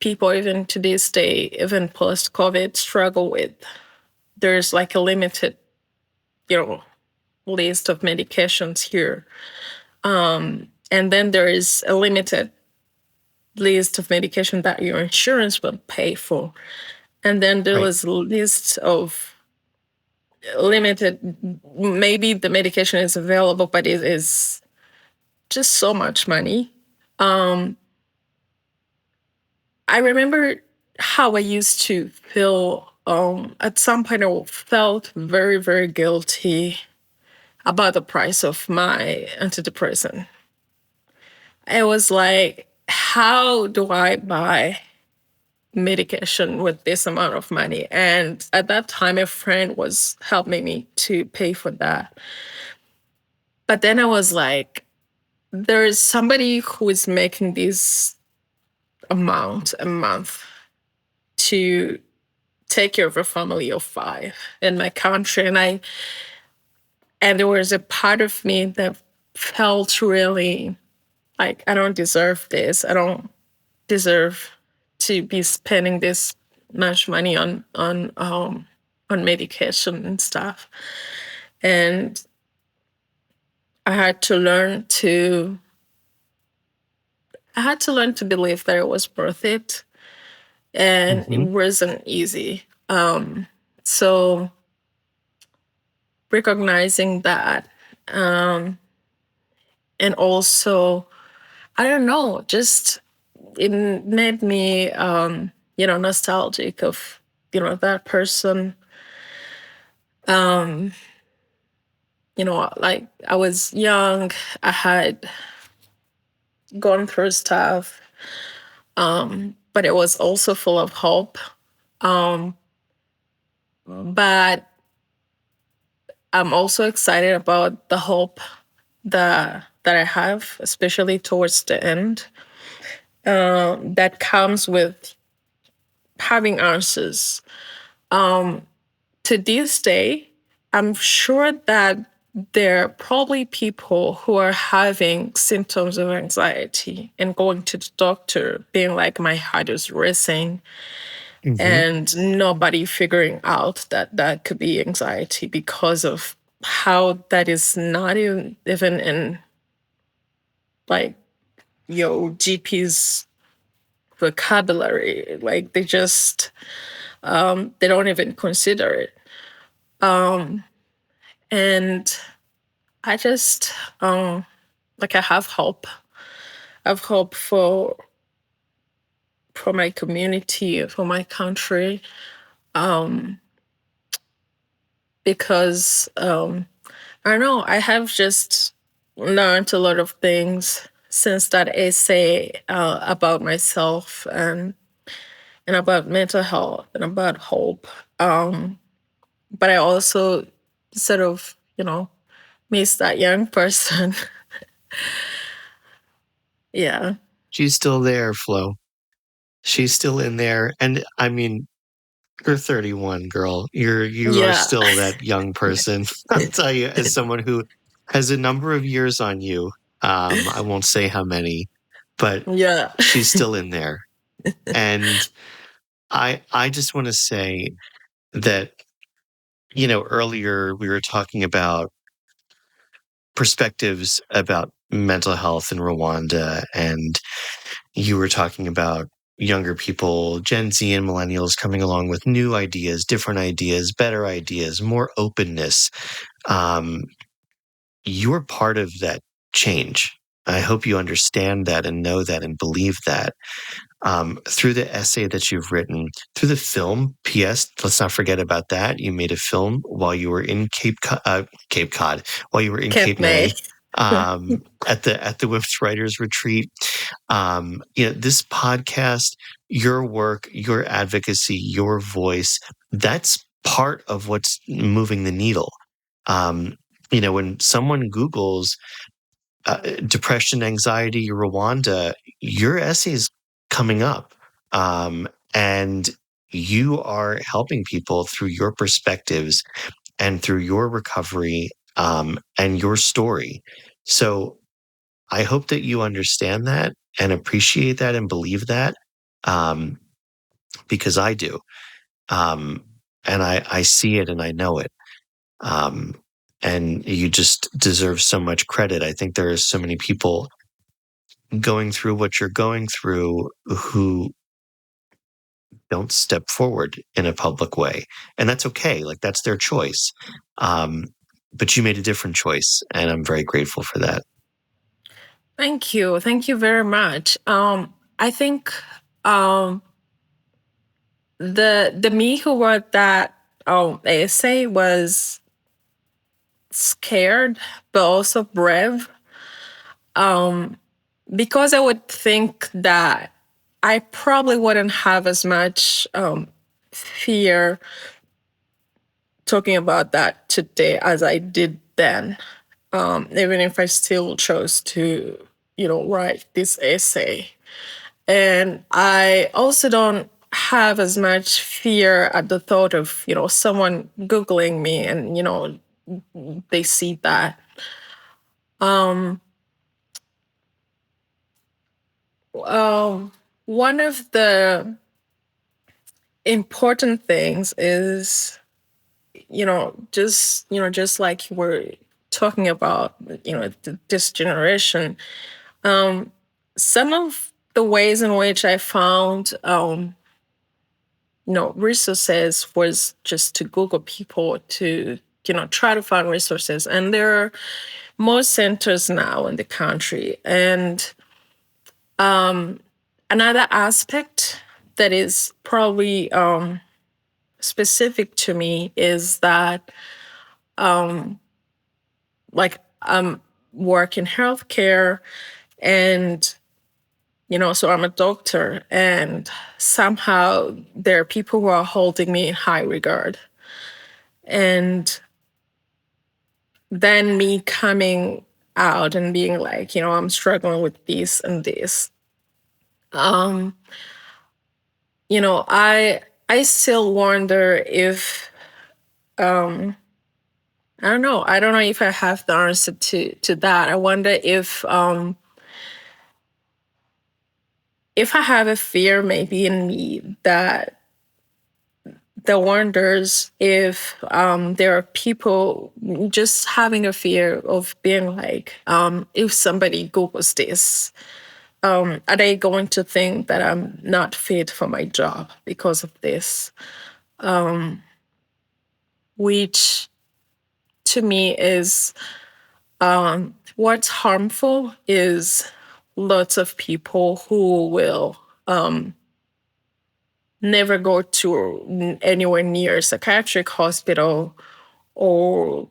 people even to this day, even post-COVID, struggle with. There's like a limited, list of medications here. And then there is a limited list of medication that your insurance will pay for. And then there Right. was a list of limited, maybe the medication is available, but it is just so much money. I remember how I used to feel. At some point, I felt very, very guilty about the price of my antidepressant. I was like, how do I buy medication with this amount of money? And at that time, a friend was helping me to pay for that. But then I was like, there is somebody who is making this amount a month to take care of a family of 5 in my country. And there was a part of me that felt really like, I don't deserve this. I don't deserve to be spending this much money on medication and stuff. And I had to learn to believe that it was worth it, and it Mm-hmm. wasn't easy. So recognizing that, and also, I don't know, just it made me, nostalgic of, that person. Um, like I was young, I had gone through stuff, but it was also full of hope. But I'm also excited about the hope that I have, especially towards the end, that comes with having answers. To this day, I'm sure that there are probably people who are having symptoms of anxiety and going to the doctor, being like, my heart is racing, Mm-hmm. and nobody figuring out that that could be anxiety because of how that is not even in like your GP's vocabulary. Like they just they don't even consider it. And I just like I have hope. I have hope for my community, for my country, because I don't know, I have just learned a lot of things since that essay about myself and about mental health and about hope. But I also sort of, miss that young person. Yeah. She's still there, Flo. She's still in there. And I mean, you're 31, girl. You are Yeah. still that young person. I'll tell you, as someone who has a number of years on you, I won't say how many, but Yeah. she's still in there. And I just want to say that, earlier we were talking about perspectives about mental health in Rwanda, and you were talking about younger people, Gen Z and millennials coming along with new ideas, different ideas, better ideas, more openness. Um, you're part of that change. I hope you understand that and know that and believe that. Through the essay that you've written, through the film. P.S. Let's not forget about that. You made a film while you were in Cape Cod, while you were in Cape Cape May, May. at the Women's Writers Retreat. This podcast, your work, your advocacy, your voice, that's part of what's moving the needle. When someone Googles depression, anxiety, Rwanda, your essay is coming up. And you are helping people through your perspectives and through your recovery and your story. So I hope that you understand that and appreciate that and believe that, um, because I do. Um, and I see it and I know it. Um, and you just deserve so much credit. I think there are so many people going through what you're going through who don't step forward in a public way. And that's okay. Like, that's their choice. Um, but you made a different choice, and I'm very grateful for that. Thank you. Thank you very much. I think um, the me who wrote that essay was scared, but also brave. Um, because I would think that I probably wouldn't have as much fear talking about that today as I did then. Even if I still chose to, write this essay. And I also don't have as much fear at the thought of, someone Googling me and, they see that. Um, One of the important things is, just like you were talking about, this generation, some of the ways in which I found, resources was just to Google people to, try to find resources. And there are more centers now in the country. And another aspect that is probably specific to me is that, like, work in healthcare, and so I'm a doctor, and somehow there are people who are holding me in high regard. And then me coming out and being like, I'm struggling with this and this. Um, I still wonder if, um I don't know. I don't know if I have the answer to that. I wonder if I have a fear maybe in me that wonders if there are people just having a fear of being like, if somebody Googles this, are they going to think that I'm not fit for my job because of this? Which to me is, what's harmful is lots of people who will never go to anywhere near a psychiatric hospital or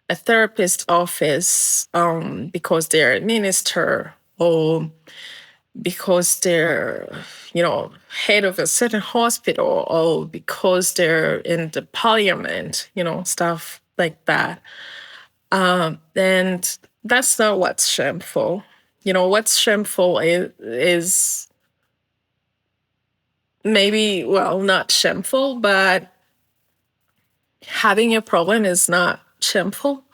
a therapist office because they're a minister, or because they're, head of a certain hospital, or because they're in the parliament, stuff like that. And that's not what's shameful. What's shameful is maybe, well, not shameful, but having a problem is not shameful.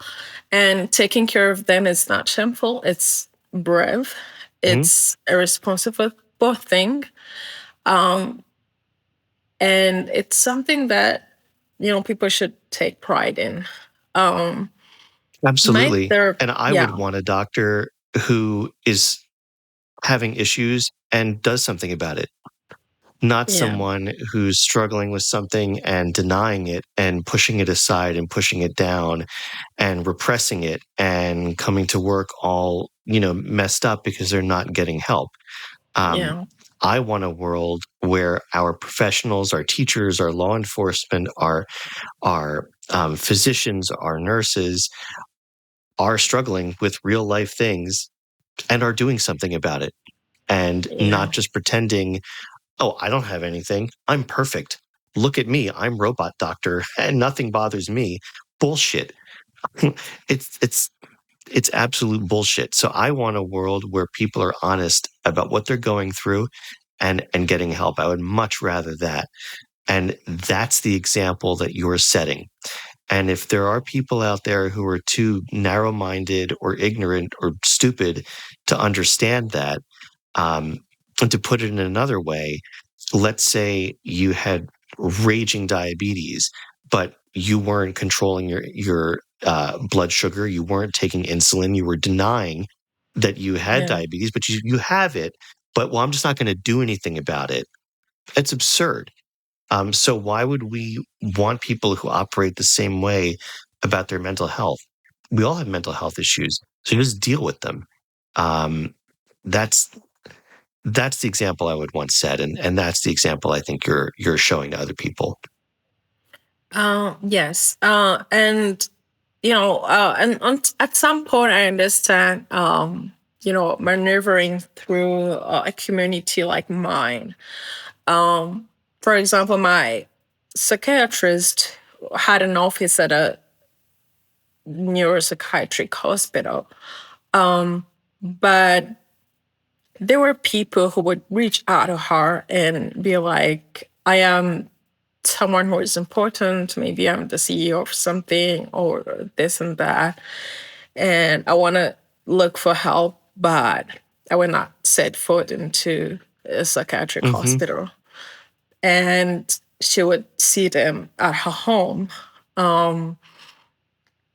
And taking care of them is not shameful. It's brave. Mhm. It's a responsible thing. Um, and it's something that, people should take pride in. Um, my Absolutely. therapist, And I would yeah. want a doctor who is having issues and does something about it. not Yeah. someone who's struggling with something and denying it and pushing it aside and pushing it down and repressing it and coming to work all, messed up because they're not getting help. Um, Yeah. I want a world where our professionals, our teachers, our law enforcement, our physicians, our nurses are struggling with real life things and are doing something about it and not Yeah. just pretending, oh, I don't have anything. I'm perfect. Look at me. I'm robot doctor and nothing bothers me. Bullshit. it's it's it's absolute bullshit. So I want a world where people are honest about what they're going through and getting help. I would much rather that. And that's the example that you're setting. And if there are people out there who are too narrow minded or ignorant or stupid to understand that, um, and to put it in another way, let's say you had raging diabetes, but you weren't controlling your blood sugar, you weren't taking insulin, you were denying that you had Yeah. diabetes, but you have it. But well, I'm just not going to do anything about it. It's absurd. So why would we want people who operate the same way about their mental health? We all have mental health issues, so just deal with them. Um, that's that's the example I would once set, and that's the example I think you're showing to other people. Yes. And at some point, I understand. Maneuvering through a community like mine. Um, for example, my psychiatrist had an office at a neuropsychiatric hospital. But there were people who would reach out to her and be like, I am someone who is important. Maybe I'm the CEO of something or this and that. And I want to look for help, but I will not set foot into a psychiatric Hmm. hospital. And she would see them at her home. Um,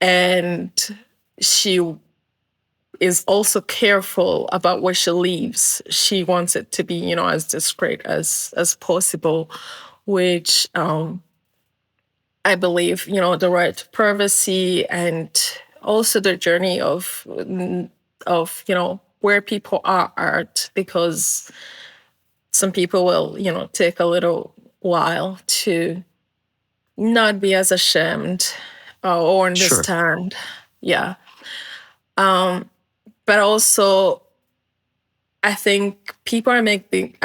and she is also careful about where she leaves. She wants it to be, as discreet as possible, which I believe, the right to privacy and also the journey of where people are at, because some people will, take a little while to not be as ashamed or Sure. understand. Yeah. Um, but also I think people are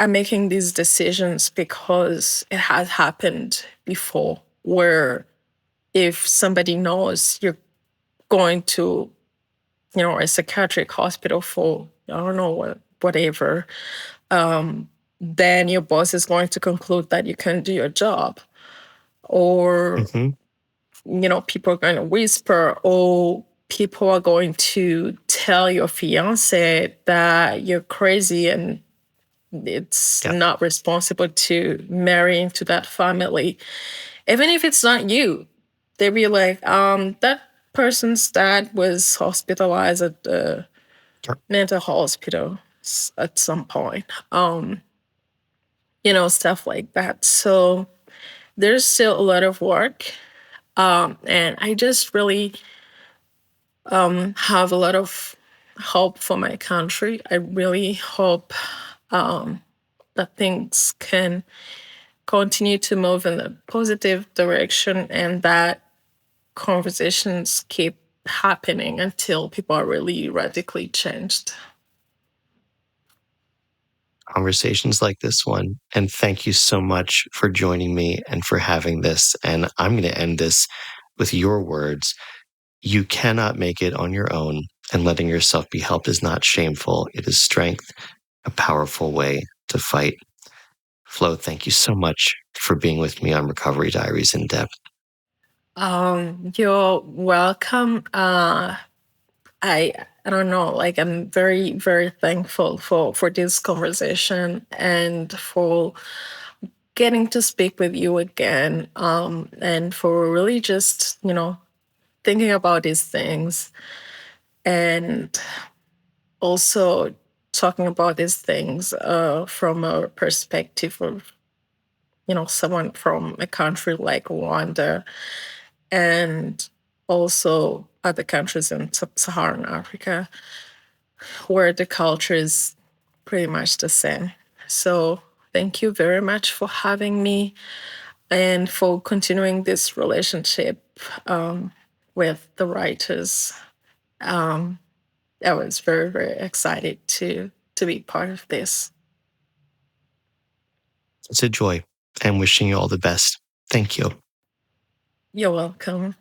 making these decisions because it has happened before, where if somebody knows you're going to, a psychiatric hospital for I don't know whatever, then your boss is going to conclude that you can do your job, or Hmm. people are going to whisper, or people are going to tell your fiance that you're crazy and it's Yeah. not responsible to marry into that family. Even if it's not you, they'd be like, that person's dad was hospitalized at the Sure. mental hospital at some point. Stuff like that. So there's still a lot of work. And I just really have a lot of hope for my country. I really hope that things can continue to move in a positive direction and that conversations keep happening until people are really radically changed. Conversations like this one. And thank you so much for joining me and for having this. And I'm going to end this with your words. You cannot make it on your own, and letting yourself be helped is not shameful. It is strength, a powerful way to fight. Flo, thank you so much for being with me on Recovery Diaries in Depth. You're welcome. I don't know, like I'm very, very thankful for this conversation and for getting to speak with you again. And for really just, thinking about these things and also talking about these things from a perspective of someone from a country like Rwanda, and also other countries in sub-Saharan Africa, where the culture is pretty much the same. So thank you very much for having me and for continuing this relationship with the writers. Um, I was very, very excited to be part of this. It's a joy. I'm wishing you all the best. Thank you. You're welcome.